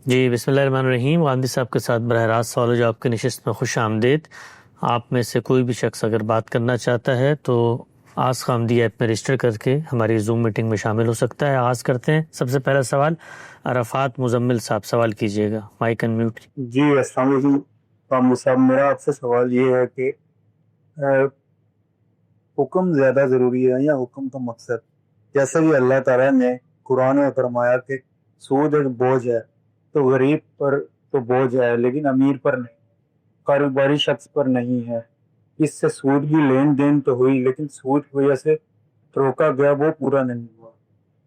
جی بسم اللہ الرحمن الرحیم. غامدی صاحب کے ساتھ براہ راست سوال و جواب کی نشست میں خوش آمدید. آپ میں سے کوئی بھی شخص اگر بات کرنا چاہتا ہے تو آسک غامدی ایپ میں رجسٹر کر کے ہماری زوم میٹنگ میں شامل ہو سکتا ہے. آغاز کرتے ہیں. سب سے پہلا سوال عرفات مزمل صاحب، سوال کیجیے گا. مائک ان میوٹ. جی السلام علیکم غامدی صاحب، میرا آپ سے سوال یہ ہے کہ حکم زیادہ ضروری ہے یا حکم کا مقصد؟ جیسے کہ اللہ تعالیٰ نے قرآن میں فرمایا کہ سود ایک بوجھ ہے، تو غریب پر تو بوجھ ہے لیکن امیر پر نہیں، کاروباری شخص پر نہیں ہے. اس سے سود کی لین دین تو ہوئی لیکن سود کی وجہ سے روکا گیا وہ پورا نہیں ہوا.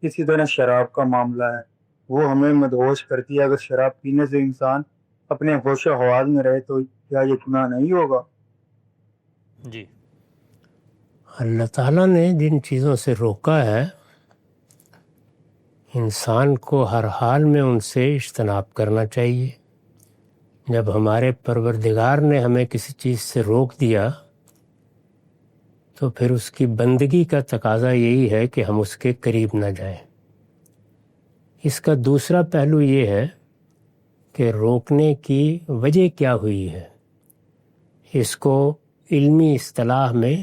اسی طرح شراب کا معاملہ ہے، وہ ہمیں مدہوش کرتی ہے. اگر شراب پینے سے انسان اپنے ہوش و حواس میں رہے تو کیا یہ گناہ نہیں ہوگا؟ جی اللہ تعالیٰ نے جن چیزوں سے روکا ہے انسان کو ہر حال میں ان سے اجتناب کرنا چاہیے. جب ہمارے پروردگار نے ہمیں کسی چیز سے روک دیا تو پھر اس کی بندگی کا تقاضا یہی ہے کہ ہم اس کے قریب نہ جائیں. اس کا دوسرا پہلو یہ ہے کہ روکنے کی وجہ کیا ہوئی ہے. اس کو علمی اصطلاح میں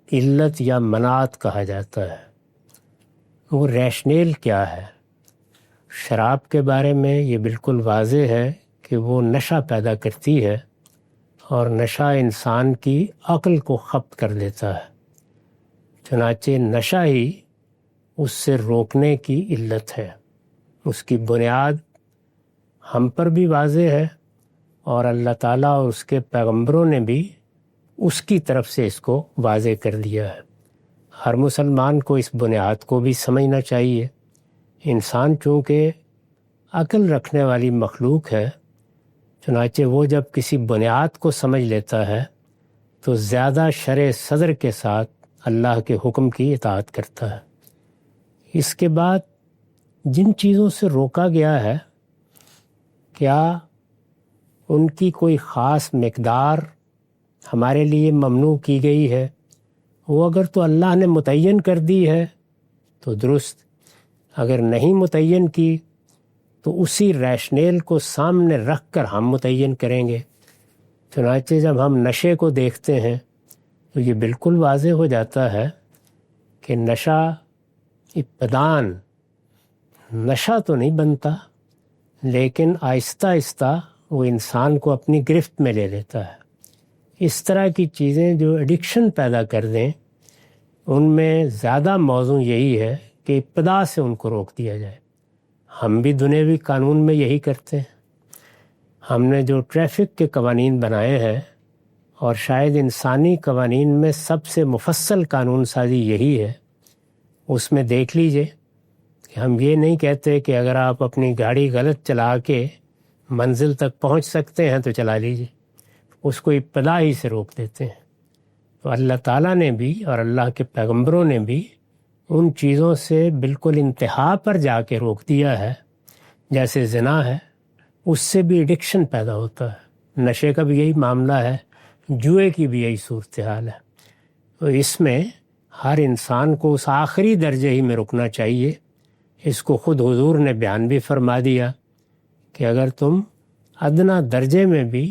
علت یا مناعت کہا جاتا ہے. وہ ریشنیل کیا ہے؟ شراب کے بارے میں یہ بالکل واضح ہے کہ وہ نشہ پیدا کرتی ہے اور نشہ انسان کی عقل کو خپت کر دیتا ہے. چنانچہ نشہ ہی اس سے روکنے کی علت ہے. اس کی بنیاد ہم پر بھی واضح ہے اور اللہ تعالیٰ اور اس کے پیغمبروں نے بھی اس کی طرف سے اس کو واضح کر دیا ہے. ہر مسلمان کو اس بنیاد کو بھی سمجھنا چاہیے. انسان چونکہ عقل رکھنے والی مخلوق ہے، چنانچہ وہ جب کسی بنیاد کو سمجھ لیتا ہے تو زیادہ شرح صدر کے ساتھ اللہ کے حکم کی اطاعت کرتا ہے. اس کے بعد جن چیزوں سے روکا گیا ہے کیا ان کی کوئی خاص مقدار ہمارے لیے ممنوع کی گئی ہے؟ وہ اگر تو اللہ نے متعین کر دی ہے تو درست، اگر نہیں متعین کی تو اسی ریشنیل کو سامنے رکھ کر ہم متعین کریں گے. چنانچہ جب ہم نشے کو دیکھتے ہیں تو یہ بالکل واضح ہو جاتا ہے کہ نشہ ابتداً نشہ تو نہیں بنتا لیکن آہستہ آہستہ وہ انسان کو اپنی گرفت میں لے لیتا ہے. اس طرح کی چیزیں جو ایڈکشن پیدا کر دیں ان میں زیادہ موضوع یہی ہے کہ ابتدا سے ان کو روک دیا جائے. ہم بھی دنیاوی قانون میں یہی کرتے ہیں. ہم نے جو ٹریفک کے قوانین بنائے ہیں اور شاید انسانی قوانین میں سب سے مفصل قانون سازی یہی ہے، اس میں دیکھ لیجئے کہ ہم یہ نہیں کہتے کہ اگر آپ اپنی گاڑی غلط چلا کے منزل تک پہنچ سکتے ہیں تو چلا لیجئے، اس کو ابتدا ہی سے روک دیتے ہیں. تو اللہ تعالیٰ نے بھی اور اللہ کے پیغمبروں نے بھی ان چیزوں سے بالکل انتہا پر جا کے روک دیا ہے. جیسے زنا ہے، اس سے بھی ایڈکشن پیدا ہوتا ہے. نشے کا بھی یہی معاملہ ہے، جوئے کی بھی یہی صورتحال ہے. تو اس میں ہر انسان کو اس آخری درجے ہی میں رکنا چاہیے. اس کو خود حضور نے بیان بھی فرما دیا کہ اگر تم ادنا درجے میں بھی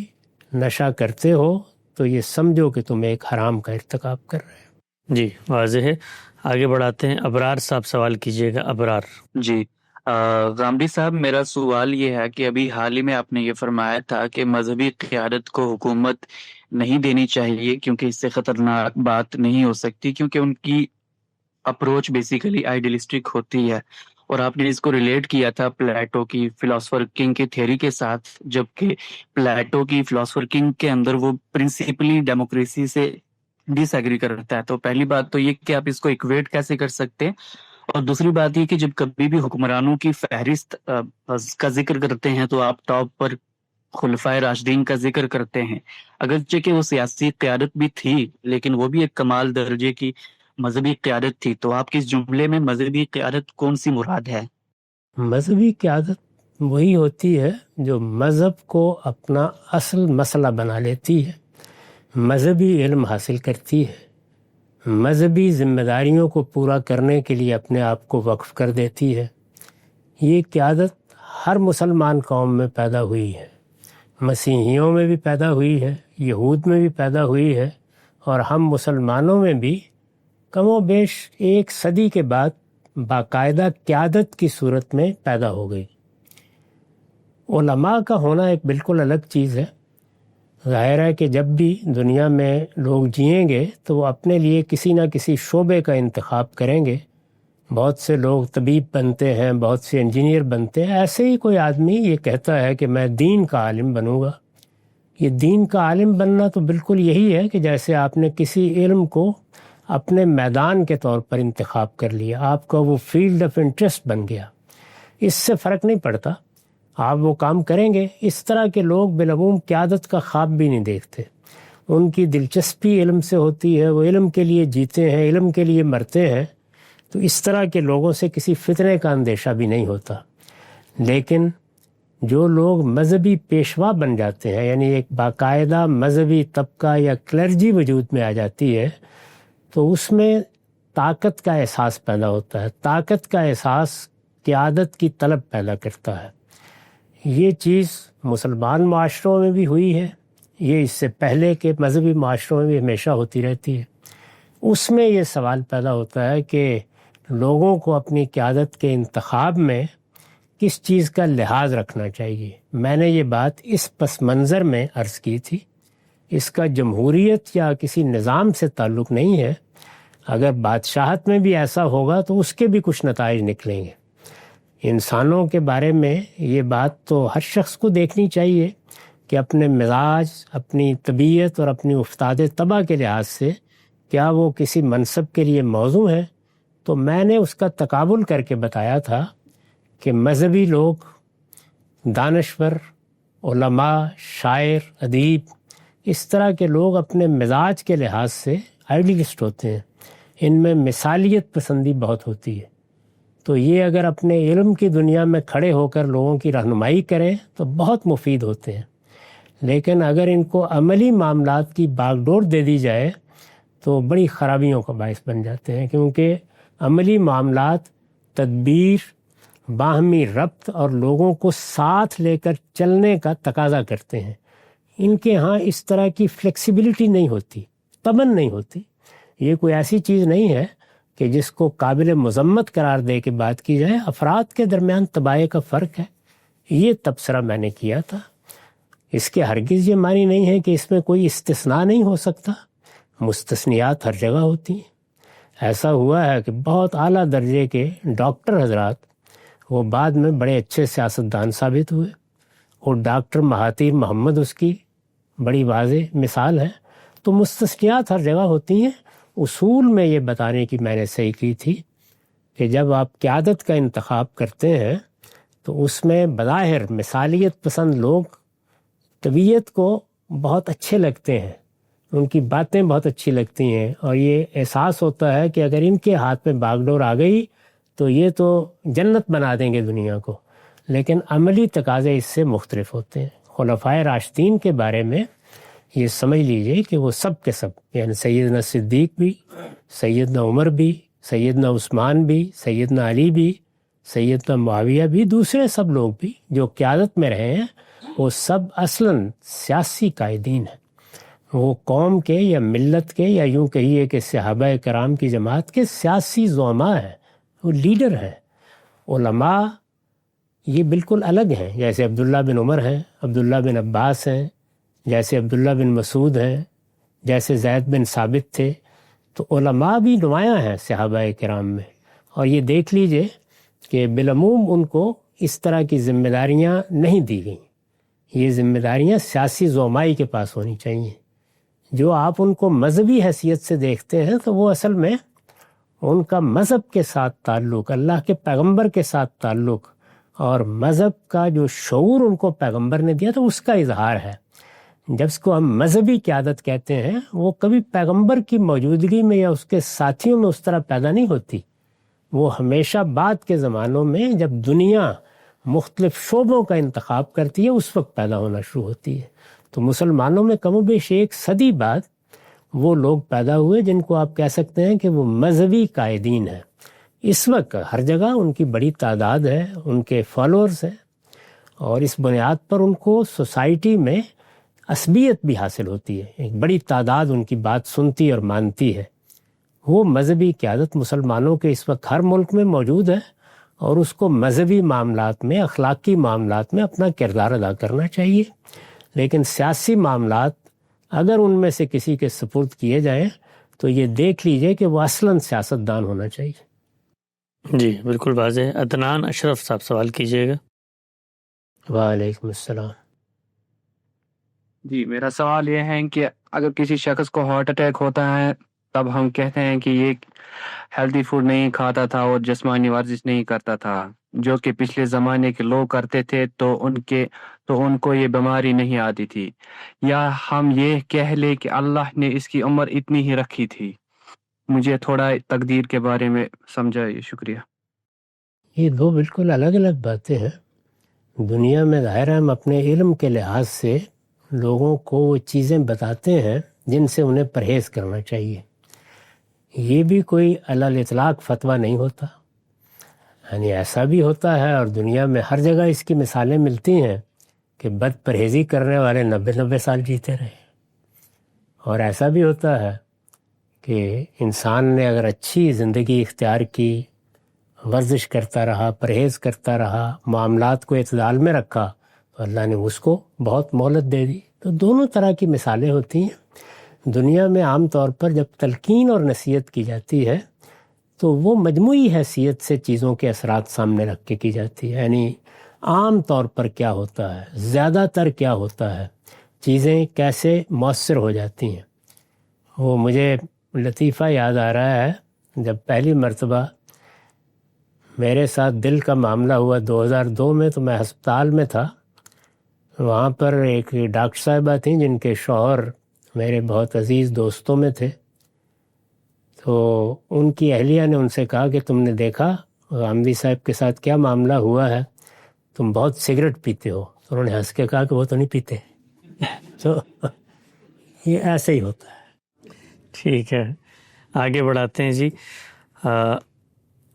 نشہ کرتے ہو تو یہ سمجھو کہ تم ایک حرام کا ارتکاب کر رہے ہو. جی واضح ہے. آگے بڑھاتے ہیں. ابرار صاحب سوال کیجیے گا. ابرار. جی غامدی صاحب، میرا سوال یہ ہے کہ ابھی حال ہی میں آپ نے یہ فرمایا تھا کہ مذہبی قیادت کو حکومت نہیں دینی چاہیے کیونکہ اس سے خطرناک بات نہیں ہو سکتی، کیونکہ ان کی اپروچ بیسیکلی آئیڈیلسٹک ہوتی ہے. اور آپ نے اس کو ریلیٹ کیا تھا پلیٹو کی فلاسفر کنگ کی تھیوری کے ساتھ، جبکہ پلیٹو کی فلاسفر کنگ کے اندر وہ پرنسپلی ڈیموکریسی سے ڈس ایگری کرتا ہے. تو پہلی بات تو یہ کہ آپ اس کو ایکویٹ کیسے کر سکتے ہیں، اور دوسری بات یہ کہ جب کبھی بھی حکمرانوں کی فہرست کا ذکر کرتے ہیں تو آپ ٹاپ پر خلفائے راشدین کا ذکر کرتے ہیں، اگرچہ کہ وہ سیاسی قیادت بھی تھی لیکن وہ بھی ایک کمال درجے کی مذہبی قیادت تھی. تو آپ کے اس جملے میں مذہبی قیادت کون سی مراد ہے؟ مذہبی قیادت وہی ہوتی ہے جو مذہب کو اپنا اصل مسئلہ بنا لیتی ہے، مذہبی علم حاصل کرتی ہے، مذہبی ذمہ داریوں کو پورا کرنے کے لیے اپنے آپ کو وقف کر دیتی ہے. یہ قیادت ہر مسلمان قوم میں پیدا ہوئی ہے، مسیحیوں میں بھی پیدا ہوئی ہے، یہود میں بھی پیدا ہوئی ہے، اور ہم مسلمانوں میں بھی کم و بیش 1 صدی کے بعد باقاعدہ قیادت کی صورت میں پیدا ہو گئی۔ علماء کا ہونا ایک بالکل الگ چیز ہے۔ ظاہر ہے کہ جب بھی دنیا میں لوگ جئیں گے تو وہ اپنے لیے کسی نہ کسی شعبے کا انتخاب کریں گے۔ بہت سے لوگ طبیب بنتے ہیں، بہت سے انجینئر بنتے ہیں، ایسے ہی کوئی آدمی یہ کہتا ہے کہ میں دین کا عالم بنوں گا۔ یہ دین کا عالم بننا تو بالکل یہی ہے کہ جیسے آپ نے کسی علم کو اپنے میدان کے طور پر انتخاب کر لیا، آپ کا وہ فیلڈ آف انٹرسٹ بن گیا، اس سے فرق نہیں پڑتا، آپ وہ کام کریں گے۔ اس طرح کے لوگ بالعموم قیادت کا خواب بھی نہیں دیکھتے، ان کی دلچسپی علم سے ہوتی ہے، وہ علم کے لیے جیتے ہیں، علم کے لیے مرتے ہیں، تو اس طرح کے لوگوں سے کسی فتنے کا اندیشہ بھی نہیں ہوتا۔ لیکن جو لوگ مذہبی پیشوا بن جاتے ہیں، یعنی ایک باقاعدہ مذہبی طبقہ یا کلرجی وجود میں آ جاتی ہے، تو اس میں طاقت کا احساس پیدا ہوتا ہے، طاقت کا احساس قیادت کی طلب پیدا کرتا ہے۔ یہ چیز مسلمان معاشروں میں بھی ہوئی ہے، یہ اس سے پہلے کے مذہبی معاشروں میں بھی ہمیشہ ہوتی رہتی ہے۔ اس میں یہ سوال پیدا ہوتا ہے کہ لوگوں کو اپنی قیادت کے انتخاب میں کس چیز کا لحاظ رکھنا چاہیے۔ میں نے یہ بات اس پس منظر میں عرض کی تھی، اس کا جمہوریت یا کسی نظام سے تعلق نہیں ہے۔ اگر بادشاہت میں بھی ایسا ہوگا تو اس کے بھی کچھ نتائج نکلیں گے۔ انسانوں کے بارے میں یہ بات تو ہر شخص کو دیکھنی چاہیے کہ اپنے مزاج، اپنی طبیعت اور اپنی افتاد طبع کے لحاظ سے کیا وہ کسی منصب کے لیے موزوں ہے۔ تو میں نے اس کا تقابل کر کے بتایا تھا کہ مذہبی لوگ، دانشور، علماء، شاعر، ادیب، اس طرح کے لوگ اپنے مزاج کے لحاظ سے آئیڈیلسٹ ہوتے ہیں، ان میں مثالیت پسندی بہت ہوتی ہے۔ تو یہ اگر اپنے علم کی دنیا میں کھڑے ہو کر لوگوں کی رہنمائی کریں تو بہت مفید ہوتے ہیں، لیکن اگر ان کو عملی معاملات کی باغ ڈور دے دی جائے تو بڑی خرابیوں کا باعث بن جاتے ہیں، کیونکہ عملی معاملات تدبیر، باہمی ربط اور لوگوں کو ساتھ لے کر چلنے کا تقاضا کرتے ہیں۔ ان کے ہاں اس طرح کی فلیکسیبلٹی نہیں ہوتی، تمن نہیں ہوتی۔ یہ کوئی ایسی چیز نہیں ہے کہ جس کو قابل مذمت قرار دے کے بات کی جائے۔ افراد کے درمیان طبائع کا فرق ہے، یہ تبصرہ میں نے کیا تھا۔ اس کے ہرگز یہ معنی نہیں ہے کہ اس میں کوئی استثناء نہیں ہو سکتا، مستثنیات ہر جگہ ہوتی ہیں۔ ایسا ہوا ہے کہ بہت اعلیٰ درجے کے ڈاکٹر حضرات وہ بعد میں بڑے اچھے سیاستدان ثابت ہوئے، اور ڈاکٹر مہاتیر محمد اس کی بڑی واضح مثال ہے۔ تو مستثنیات ہر جگہ ہوتی ہیں۔ اصول میں یہ بتانے کی میں نے صحیح کی تھی کہ جب آپ قیادت کا انتخاب کرتے ہیں تو اس میں بظاہر مثالیت پسند لوگ طبیعت کو بہت اچھے لگتے ہیں، ان کی باتیں بہت اچھی لگتی ہیں، اور یہ احساس ہوتا ہے کہ اگر ان کے ہاتھ میں باغ ڈور آ گئی تو یہ تو جنت بنا دیں گے دنیا کو۔ لیکن عملی تقاضے اس سے مختلف ہوتے ہیں۔ خلفائے راشدین کے بارے میں یہ سمجھ لیجئے کہ وہ سب کے سب، یعنی سیدنا صدیق بھی، سیدنا عمر بھی، سیدنا عثمان بھی، سیدنا علی بھی، سیدنا معاویہ بھی، دوسرے سب لوگ بھی جو قیادت میں رہے ہیں، وہ سب اصلاً سیاسی قائدین ہیں۔ وہ قوم کے یا ملت کے یا یوں کہیے کہ صحابہ کرام کی جماعت کے سیاسی زعماء ہیں، وہ لیڈر ہیں۔ علماء یہ بالکل الگ ہیں، جیسے عبداللہ بن عمر ہیں، عبداللہ بن عباس ہیں، جیسے عبداللہ بن مسعود ہیں، جیسے زید بن ثابت تھے۔ تو علماء بھی نمایاں ہیں صحابہ کرام میں، اور یہ دیکھ لیجئے کہ بالعموم ان کو اس طرح کی ذمہ داریاں نہیں دی گئیں۔ یہ ذمہ داریاں سیاسی زعمائی کے پاس ہونی چاہیے۔ جو آپ ان کو مذہبی حیثیت سے دیکھتے ہیں تو وہ اصل میں ان کا مذہب کے ساتھ تعلق، اللہ کے پیغمبر کے ساتھ تعلق، اور مذہب کا جو شعور ان کو پیغمبر نے دیا تو اس کا اظہار ہے۔ جب اس کو ہم مذہبی قیادت کہتے ہیں، وہ کبھی پیغمبر کی موجودگی میں یا اس کے ساتھیوں میں اس طرح پیدا نہیں ہوتی، وہ ہمیشہ بعد کے زمانوں میں جب دنیا مختلف شعبوں کا انتخاب کرتی ہے اس وقت پیدا ہونا شروع ہوتی ہے۔ تو مسلمانوں میں کم و بیش 1 صدی بعد وہ لوگ پیدا ہوئے جن کو آپ کہہ سکتے ہیں کہ وہ مذہبی قائدین ہیں۔ اس وقت ہر جگہ ان کی بڑی تعداد ہے، ان کے فالوورز ہیں، اور اس بنیاد پر ان کو سوسائٹی میں عصبیت بھی حاصل ہوتی ہے، ایک بڑی تعداد ان کی بات سنتی اور مانتی ہے۔ وہ مذہبی قیادت مسلمانوں کے اس وقت ہر ملک میں موجود ہے، اور اس کو مذہبی معاملات میں، اخلاقی معاملات میں اپنا کردار ادا کرنا چاہیے، لیکن سیاسی معاملات اگر ان میں سے کسی کے سپرد کیے جائیں تو یہ دیکھ لیجئے کہ وہ اصلاً سیاستدان ہونا چاہیے۔ جی بالکل واضح ہے۔ عدنان اشرف صاحب سوال کیجیے گا۔ وعلیکم السلام۔ جی میرا سوال یہ ہے کہ اگر کسی شخص کو ہارٹ اٹیک ہوتا ہے تب ہم کہتے ہیں کہ یہ ہیلدی فوڈ نہیں کھاتا تھا اور جسمانی ورزش نہیں کرتا تھا، جو کہ پچھلے زمانے کے لوگ کرتے تھے تو ان کو یہ بیماری نہیں آتی تھی، یا ہم یہ کہہ لیں کہ اللہ نے اس کی عمر اتنی ہی رکھی تھی؟ مجھے تھوڑا تقدیر کے بارے میں سمجھائیے، شکریہ۔ یہ دو بالکل الگ الگ باتیں ہیں۔ دنیا میں ظاہر ہے ہم اپنے علم کے لحاظ سے لوگوں کو وہ چیزیں بتاتے ہیں جن سے انہیں پرہیز کرنا چاہیے۔ یہ بھی کوئی علی الاطلاق فتویٰ نہیں ہوتا، یعنی ایسا بھی ہوتا ہے، اور دنیا میں ہر جگہ اس کی مثالیں ملتی ہیں کہ بد پرہیزی کرنے والے 90 سال جیتے رہے، اور ایسا بھی ہوتا ہے کہ انسان نے اگر اچھی زندگی اختیار کی، ورزش کرتا رہا، پرہیز کرتا رہا، معاملات کو اعتدال میں رکھا، تو اللہ نے اس کو بہت مہلت دے دی۔ تو دونوں طرح کی مثالیں ہوتی ہیں۔ دنیا میں عام طور پر جب تلقین اور نصیحت کی جاتی ہے تو وہ مجموعی حیثیت سے چیزوں کے اثرات سامنے رکھ کے کی جاتی ہے، یعنی عام طور پر کیا ہوتا ہے، زیادہ تر کیا ہوتا ہے، چیزیں کیسے مؤثر ہو جاتی ہیں۔ وہ مجھے لطیفہ یاد آ رہا ہے، جب پہلی مرتبہ میرے ساتھ دل کا معاملہ ہوا 2002 میں، تو میں ہسپتال میں تھا۔ وہاں پر ایک ڈاکٹر صاحبہ تھیں جن کے شوہر میرے بہت عزیز دوستوں میں تھے، تو ان کی اہلیہ نے ان سے کہا کہ تم نے دیکھا غامدی صاحب کے ساتھ کیا معاملہ ہوا ہے، تم بہت سگریٹ پیتے ہو۔ تو انہوں نے ہنس کے کہا کہ وہ تو نہیں پیتے۔ تو یہ ایسے ہی ہوتا ہے۔ ٹھیک ہے، آگے بڑھاتے ہیں جی۔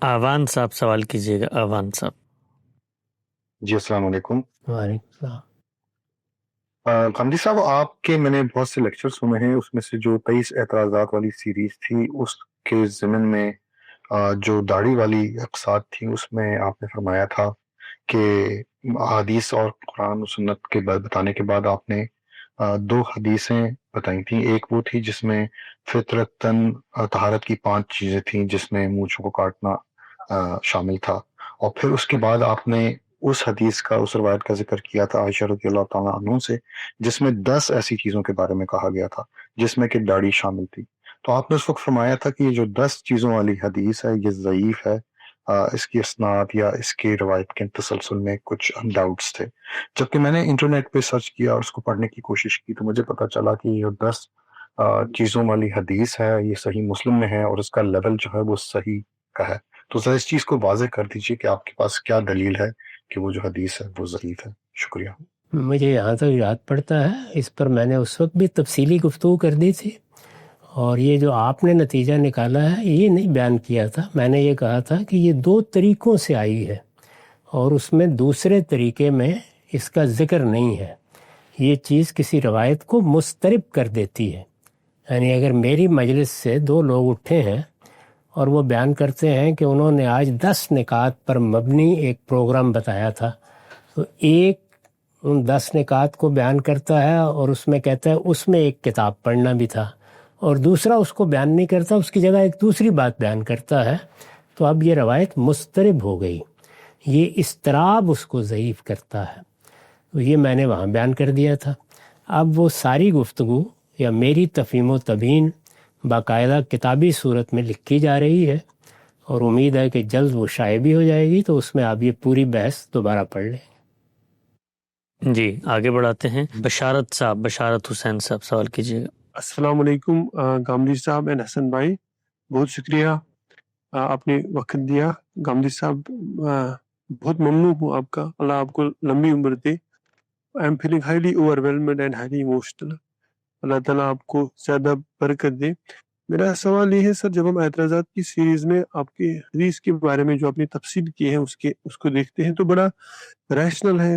آوان صاحب سوال کیجیے گا۔ آوان صاحب۔ جی السلام علیکم۔ وعلیکم السلام۔ غامدی صاحب، آپ کے میں نے بہت سے لیکچر سنے ہیں، اس میں سے جو 23 اعتراضات والی سیریز تھی اس کے ضمن میں جو داڑھی والی اقساط تھی، اس میں آپ نے فرمایا تھا کہ حدیث اور قرآن و سنت کے بتانے کے بعد آپ نے 2 حدیثیں بتائی تھیں۔ ایک وہ تھی جس میں فطرتاً طہارت کی 5 چیزیں تھیں، جس میں مونچھوں کو کاٹنا شامل تھا، اور پھر اس کے بعد آپ نے اس حدیث کا، اس روایت کا ذکر کیا تھا عائشہ رضی اللہ تعالیٰ عنہ سے، جس میں 10 ایسی چیزوں کے بارے میں کہا گیا تھا جس میں کہ داڑھی شامل تھی۔ تو آپ نے اس وقت فرمایا تھا کہ یہ جو 10 چیزوں والی حدیث ہے یہ ضعیف ہے، اس کی اسناد یا اس کی روایت کے تسلسل میں کچھ ڈاؤٹس تھے۔ جبکہ میں نے انٹرنیٹ پہ سرچ کیا اور اس کو پڑھنے کی کوشش کی تو مجھے پتہ چلا کہ یہ 10 چیزوں والی حدیث ہے، یہ صحیح مسلم میں ہے، اور اس کا لیول جو ہے وہ صحیح کا ہے۔ تو ذرا اس چیز کو واضح کر دیجئے کہ آپ کے پاس کیا دلیل ہے کہ وہ جو حدیث ہے وہ ضعیف ہے۔ شکریہ۔ مجھے یہاں تک یاد پڑتا ہے، اس پر میں نے اس وقت بھی تفصیلی گفتگو کر دی تھی، اور یہ جو آپ نے نتیجہ نکالا ہے یہ نہیں بیان کیا تھا۔ میں نے یہ کہا تھا کہ یہ 2 طریقوں سے آئی ہے، اور اس میں دوسرے طریقے میں اس کا ذکر نہیں ہے۔ یہ چیز کسی روایت کو مسترب کر دیتی ہے، یعنی اگر میری مجلس سے 2 لوگ اٹھے ہیں اور وہ بیان کرتے ہیں کہ انہوں نے آج 10 نکات پر مبنی ایک پروگرام بتایا تھا، تو ایک ان 10 نکات کو بیان کرتا ہے اور اس میں کہتا ہے اس میں ایک کتاب پڑھنا بھی تھا، اور دوسرا اس کو بیان نہیں کرتا، اس کی جگہ ایک دوسری بات بیان کرتا ہے، تو اب یہ روایت مسترب ہو گئی۔ یہ اضطراب اس کو ضعیف کرتا ہے، تو یہ میں نے وہاں بیان کر دیا تھا۔ اب وہ ساری گفتگو یا میری تفہیم و تبیین باقاعدہ کتابی صورت میں لکھی جا رہی ہے، اور امید ہے کہ جلد وہ شائع بھی ہو جائے گی، تو اس میں آپ یہ پوری بحث دوبارہ پڑھ لیں۔ جی آگے بڑھاتے ہیں۔ بشارت صاحب، بشارت حسین صاحب سوال کیجیے گا۔ السلام علیکم غامدی صاحب اینڈ حسن بھائی، بہت شکریہ آپ نے وقت دیا۔ غامدی صاحب بہت ممنون ہوں آپ کا، اللہ آپ کو لمبی عمر دے۔ I am feeling highly over whelmed and highly emotional, اللہ تعالیٰ آپ کو زیادہ برکت دے۔ میرا سوال یہ ہے سر، جب ہم اعتراضات کی سیریز میں آپ کے حدیث کے بارے میں جو آپ نے تفصیل کی ہے اس کو دیکھتے ہیں تو بڑا ریشنل ہے،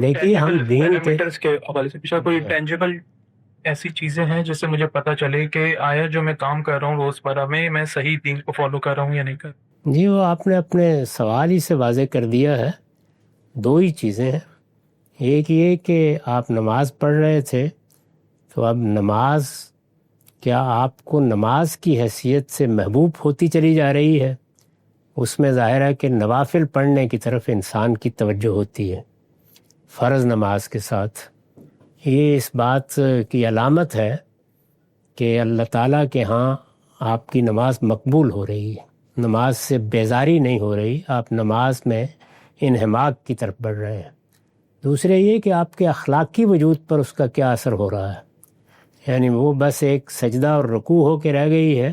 دیکھیے ہم دین کے پیرامیٹرز کے حوالے سے پیچھا کوئی ٹینجیبل ایسی چیزیں ہیں جس سے مجھے پتہ چلے کہ آیا جو میں کام کر رہا ہوں روزمرہ میں صحیح دین کو فالو کر رہا ہوں یا نہیں کر رہا ہوں؟ جی وہ آپ نے اپنے سوال ہی سے واضح کر دیا ہے. دو ہی چیزیں ہیں. ایک یہ کہ آپ نماز پڑھ رہے تھے تو اب نماز کیا آپ کو نماز کی حیثیت سے محبوب ہوتی چلی جا رہی ہے؟ اس میں ظاہر ہے کہ نوافل پڑھنے کی طرف انسان کی توجہ ہوتی ہے فرض نماز کے ساتھ. یہ اس بات کی علامت ہے کہ اللہ تعالیٰ کے ہاں آپ کی نماز مقبول ہو رہی ہے، نماز سے بیزاری نہیں ہو رہی، آپ نماز میں انہماک کی طرف بڑھ رہے ہیں. دوسرے یہ کہ آپ کے اخلاقی وجود پر اس کا کیا اثر ہو رہا ہے، یعنی وہ بس ایک سجدہ اور رکوع ہو کے رہ گئی ہے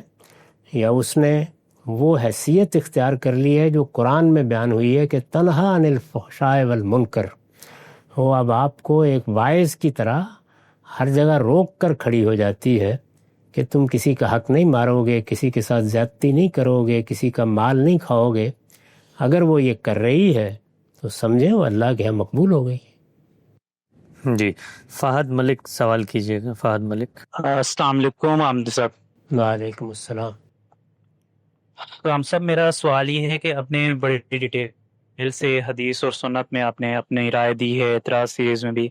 یا اس نے وہ حیثیت اختیار کر لی ہے جو قرآن میں بیان ہوئی ہے کہ تنہا عن الفحشاء والمنکر. وہ اب آپ کو ایک واعظ کی طرح ہر جگہ روک کر کھڑی ہو جاتی ہے کہ تم کسی کا حق نہیں مارو گے، کسی کے ساتھ زیادتی نہیں کرو گے، کسی کا مال نہیں کھاؤ گے. اگر وہ یہ کر رہی ہے تو سمجھیں وہ اللہ کے یہاں مقبول ہو گئی. جی فہد ملک سوال کیجیے گا. فہد ملک. السلام علیکم عامد صاحب. وعلیکم السلام. رام صاحب میرا سوال یہ ہے کہ اپنے بڑی ڈیٹیل سے حدیث اور سنت میں آپ نے اپنی رائے دی ہے اعتراض سیریز میں بھی.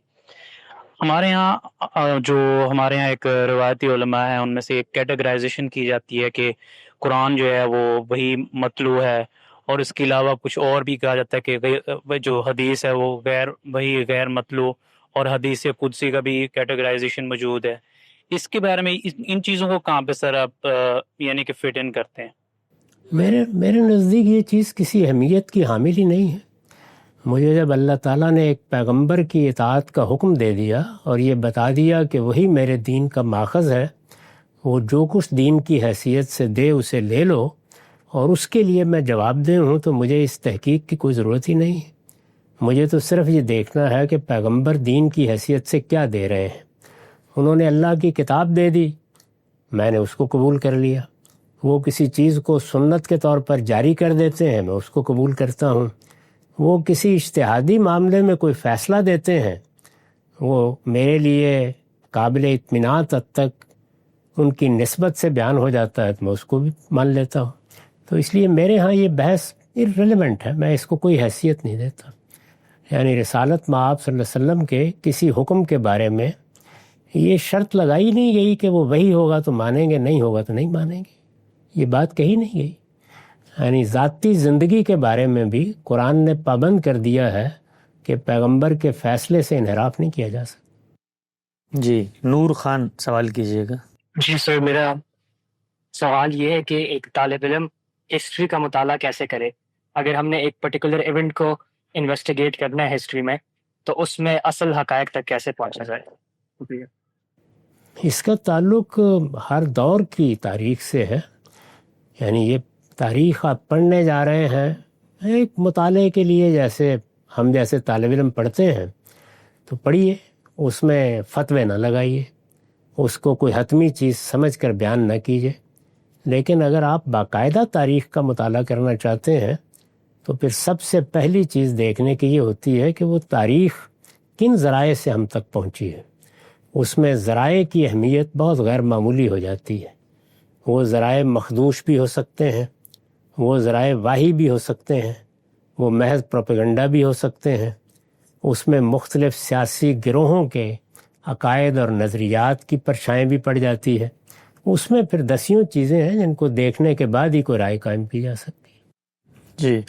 ہمارے یہاں ایک روایتی علماء ہیں، ان میں سے ایک کیٹیگرائزیشن کی جاتی ہے کہ قرآن جو ہے وہ وہی مطلوع ہے، اور اس کے علاوہ کچھ اور بھی کہا جاتا ہے کہ جو حدیث ہے وہ غیر مطلوع، اور حدیث قدسی کا بھی کیٹیگرائزیشن موجود ہے. اس کے بارے میں ان چیزوں کو کہاں پہ سر آپ یعنی کہ فٹ ان کرتے ہیں؟ میرے نزدیک یہ چیز کسی اہمیت کی حامل ہی نہیں ہے. مجھے جب اللہ تعالیٰ نے ایک پیغمبر کی اطاعت کا حکم دے دیا اور یہ بتا دیا کہ وہی میرے دین کا ماخذ ہے، وہ جو کچھ دین کی حیثیت سے دے اسے لے لو اور اس کے لیے میں جواب دہ ہوں، تو مجھے اس تحقیق کی کوئی ضرورت ہی نہیں ہے. مجھے تو صرف یہ دیکھنا ہے کہ پیغمبر دین کی حیثیت سے کیا دے رہے ہیں. انہوں نے اللہ کی کتاب دے دی، میں نے اس کو قبول کر لیا. وہ کسی چیز کو سنت کے طور پر جاری کر دیتے ہیں، میں اس کو قبول کرتا ہوں. وہ کسی اجتہادی معاملے میں کوئی فیصلہ دیتے ہیں، وہ میرے لیے قابل اطمینان حد تک ان کی نسبت سے بیان ہو جاتا ہے تو میں اس کو بھی مان لیتا ہوں. تو اس لیے میرے ہاں یہ بحث irrelevant ہے، میں اس کو کوئی حیثیت نہیں دیتا. یعنی رسالت مآب صلی اللہ علیہ وسلم کے کسی حکم کے بارے میں یہ شرط لگائی نہیں گئی کہ وہ وہی ہوگا تو مانیں گے، نہیں ہوگا تو نہیں مانیں گے. یہ بات کہی نہیں گئی. یعنی ذاتی زندگی کے بارے میں بھی قرآن نے پابند کر دیا ہے کہ پیغمبر کے فیصلے سے انحراف نہیں کیا جا سکتا. جی نور خان سوال کیجیے گا. جی سر، میرا سوال یہ ہے کہ ایک طالب علم ہسٹری کا مطالعہ کیسے کرے؟ اگر ہم نے ایک پرٹیکولر ایونٹ کو انویسٹیگیٹ کرنا ہے ہسٹری میں، تو اس میں اصل حقائق تک کیسے پہنچا جائے؟ اس کا تعلق ہر دور کی تاریخ سے ہے. یعنی یہ تاریخ آپ پڑھنے جا رہے ہیں ایک مطالعے کے لیے، جیسے ہم جیسے طالب علم پڑھتے ہیں تو پڑھیے، اس میں فتوے نہ لگائیے، اس کو کوئی حتمی چیز سمجھ کر بیان نہ کیجیے. لیکن اگر آپ باقاعدہ تاریخ کا مطالعہ کرنا چاہتے ہیں تو پھر سب سے پہلی چیز دیکھنے کی یہ ہوتی ہے کہ وہ تاریخ کن ذرائع سے ہم تک پہنچی ہے. اس میں ذرائع کی اہمیت بہت غیر معمولی ہو جاتی ہے. وہ ذرائع مخدوش بھی ہو سکتے ہیں، وہ ذرائع واہی بھی ہو سکتے ہیں، وہ محض پروپیگنڈا بھی ہو سکتے ہیں. اس میں مختلف سیاسی گروہوں کے عقائد اور نظریات کی پرچھائیں بھی پڑ جاتی ہے. اس میں پھر دسیوں چیزیں ہیں جن کو دیکھنے کے بعد ہی کوئی رائے قائم کی جا سکتی ہے. جی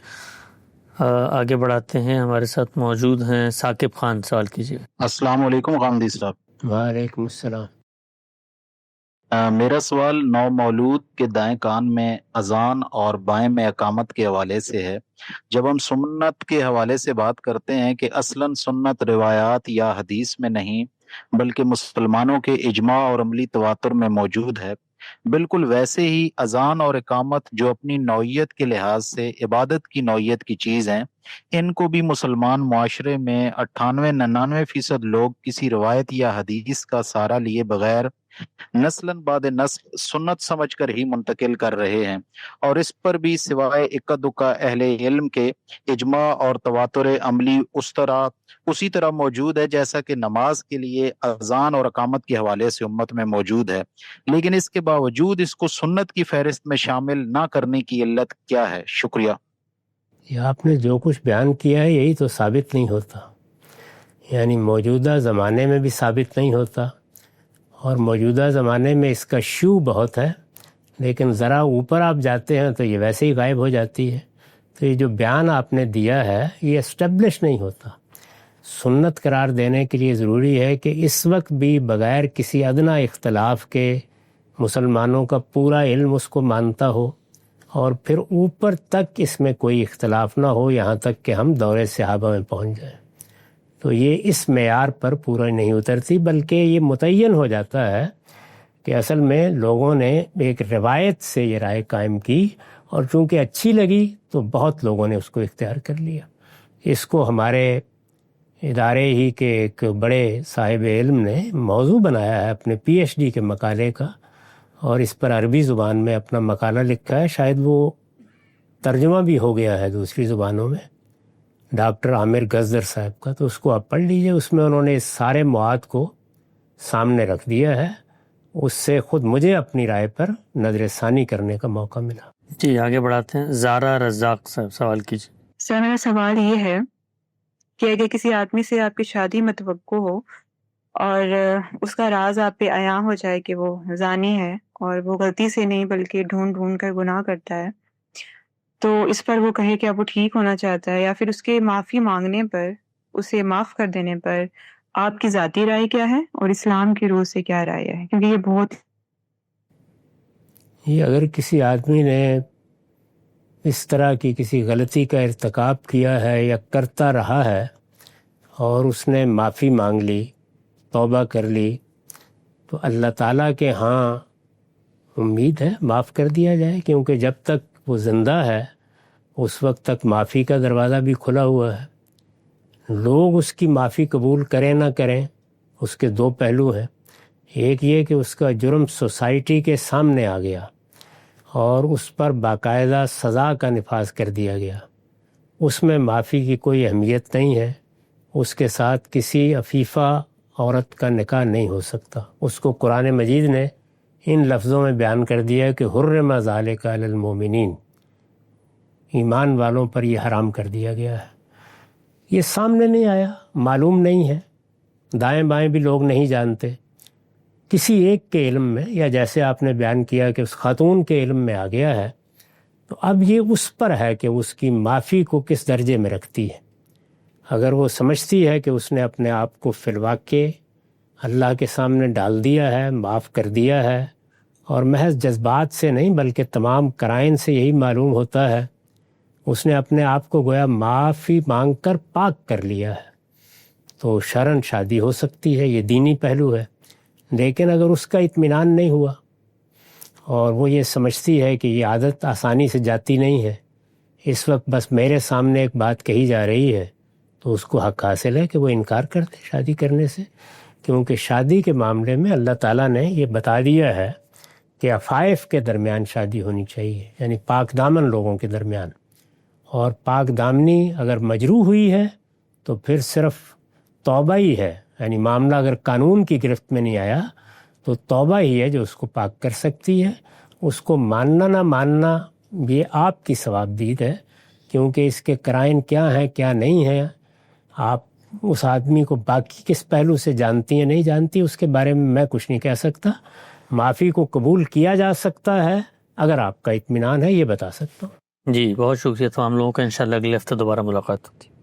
آگے بڑھاتے ہیں. ہمارے ساتھ موجود ہیں ثاقب خان. سوال کیجیے. السلام علیکم غامدی صاحب. وعلیکم السلام. میرا سوال نو مولود کے دائیں کان میں اذان اور بائیں میں اقامت کے حوالے سے ہے. جب ہم سنت کے حوالے سے بات کرتے ہیں کہ اصلاً سنت روایات یا حدیث میں نہیں بلکہ مسلمانوں کے اجماع اور عملی تواتر میں موجود ہے، بالکل ویسے ہی اذان اور اقامت جو اپنی نوعیت کے لحاظ سے عبادت کی نوعیت کی چیز ہیں، ان کو بھی مسلمان معاشرے میں 98-99% لوگ کسی روایت یا حدیث کا سہارا لیے بغیر نسلاً بعد نسل سنت سمجھ کر ہی منتقل کر رہے ہیں، اور اس پر بھی سوائے اکا دکا اہل علم کے اجماع اور تواتر عملی اسی طرح موجود ہے جیسا کہ نماز کے لیے اذان اور اقامت کے حوالے سے امت میں موجود ہے۔ لیکن اس کے باوجود اس کو سنت کی فہرست میں شامل نہ کرنے کی علت کیا ہے؟ شکریہ۔ یہ آپ نے جو کچھ بیان کیا ہے یہی تو ثابت نہیں ہوتا، یعنی موجودہ زمانے میں بھی ثابت نہیں ہوتا، اور موجودہ زمانے میں اس کا شیوع بہت ہے، لیکن ذرا اوپر آپ جاتے ہیں تو یہ ویسے ہی غائب ہو جاتی ہے۔ تو یہ جو بیان آپ نے دیا ہے یہ اسٹیبلش نہیں ہوتا۔ سنت قرار دینے کے لیے ضروری ہے کہ اس وقت بھی بغیر کسی ادنا اختلاف کے مسلمانوں کا پورا علم اس کو مانتا ہو، اور پھر اوپر تک اس میں کوئی اختلاف نہ ہو یہاں تک کہ ہم دور صحابہ میں پہنچ جائیں۔ تو یہ اس معیار پر پورا نہیں اترتی، بلکہ یہ متعین ہو جاتا ہے کہ اصل میں لوگوں نے ایک روایت سے یہ رائے قائم کی، اور چونکہ اچھی لگی تو بہت لوگوں نے اس کو اختیار کر لیا۔ اس کو ہمارے ادارے ہی کے ایک بڑے صاحب علم نے موضوع بنایا ہے اپنے پی ایچ ڈی کے مقالے کا، اور اس پر عربی زبان میں اپنا مقالہ لکھا ہے، شاید وہ ترجمہ بھی ہو گیا ہے دوسری زبانوں میں، ڈاکٹر عامر غزر صاحب کا، تو اس کو آپ پڑھ لیجئے۔ اس میں انہوں نے اس سارے مواد کو سامنے رکھ دیا ہے، اس سے خود مجھے اپنی رائے پر نظر ثانی کرنے کا موقع ملا۔ جی آگے بڑھاتے ہیں، زارا رزاق صاحب سوال کیجیے۔ سر میرا سوال یہ ہے کہ اگر کسی آدمی سے آپ کی شادی متوقع ہو اور اس کا راز آپ پہ عیاں ہو جائے کہ وہ زانی ہے، اور وہ غلطی سے نہیں بلکہ ڈھونڈ ڈھونڈ کر گناہ کرتا ہے، تو اس پر وہ کہے کہ اب وہ ٹھیک ہونا چاہتا ہے، یا پھر اس کے معافی مانگنے پر، اسے معاف کر دینے پر آپ کی ذاتی رائے کیا ہے اور اسلام کی روح سے کیا رائے ہے؟ کیونکہ یہ بہت یہ اگر کسی آدمی نے اس طرح کی کسی غلطی کا ارتکاب کیا ہے یا کرتا رہا ہے اور اس نے معافی مانگ لی، توبہ کر لی، تو اللہ تعالیٰ کے ہاں امید ہے معاف کر دیا جائے، کیونکہ جب تک وہ زندہ ہے اس وقت تک معافی کا دروازہ بھی کھلا ہوا ہے۔ لوگ اس کی معافی قبول کریں نہ کریں اس کے دو پہلو ہیں، ایک یہ کہ اس کا جرم سوسائٹی کے سامنے آ گیا اور اس پر باقاعدہ سزا کا نفاذ کر دیا گیا، اس میں معافی کی کوئی اہمیت نہیں ہے، اس کے ساتھ کسی عفیفہ عورت کا نکاح نہیں ہو سکتا۔ اس کو قرآن مجید نے ان لفظوں میں بیان کر دیا کہ حرم ذالک علی المومنین، ایمان والوں پر یہ حرام کر دیا گیا ہے۔ یہ سامنے نہیں آیا، معلوم نہیں ہے، دائیں بائیں بھی لوگ نہیں جانتے، کسی ایک کے علم میں، یا جیسے آپ نے بیان کیا کہ اس خاتون کے علم میں آ گیا ہے، تو اب یہ اس پر ہے کہ اس کی معافی کو کس درجے میں رکھتی ہے۔ اگر وہ سمجھتی ہے کہ اس نے اپنے آپ کو فی الواقع اللہ کے سامنے ڈال دیا ہے، معاف کر دیا ہے، اور محض جذبات سے نہیں بلکہ تمام قرائن سے یہی معلوم ہوتا ہے، اس نے اپنے آپ کو گویا معافی مانگ کر پاک کر لیا ہے، تو شرعاً شادی ہو سکتی ہے، یہ دینی پہلو ہے۔ لیکن اگر اس کا اطمینان نہیں ہوا اور وہ یہ سمجھتی ہے کہ یہ عادت آسانی سے جاتی نہیں ہے، اس وقت بس میرے سامنے ایک بات کہی جا رہی ہے، تو اس کو حق حاصل ہے کہ وہ انکار کر دے شادی کرنے سے، کیونکہ شادی کے معاملے میں اللہ تعالیٰ نے یہ بتا دیا ہے کہ عفائف کے درمیان شادی ہونی چاہیے، یعنی پاک دامن لوگوں کے درمیان، اور پاک دامنی اگر مجروح ہوئی ہے تو پھر صرف توبہ ہی ہے، یعنی معاملہ اگر قانون کی گرفت میں نہیں آیا تو توبہ ہی ہے جو اس کو پاک کر سکتی ہے۔ اس کو ماننا نہ ماننا یہ آپ کی ثوابدید ہے، کیونکہ اس کے قرائن کیا ہیں کیا نہیں ہیں، آپ اس آدمی کو باقی کس پہلو سے جانتی ہیں نہیں جانتی، اس کے بارے میں کچھ نہیں کہہ سکتا۔ معافی کو قبول کیا جا سکتا ہے اگر آپ کا اطمینان ہے، یہ بتا سکتا ہوں۔ جی بہت شکریہ تمام لوگوں کا، انشاءاللہ اگلے ہفتے دوبارہ ملاقات ہوتی ہے۔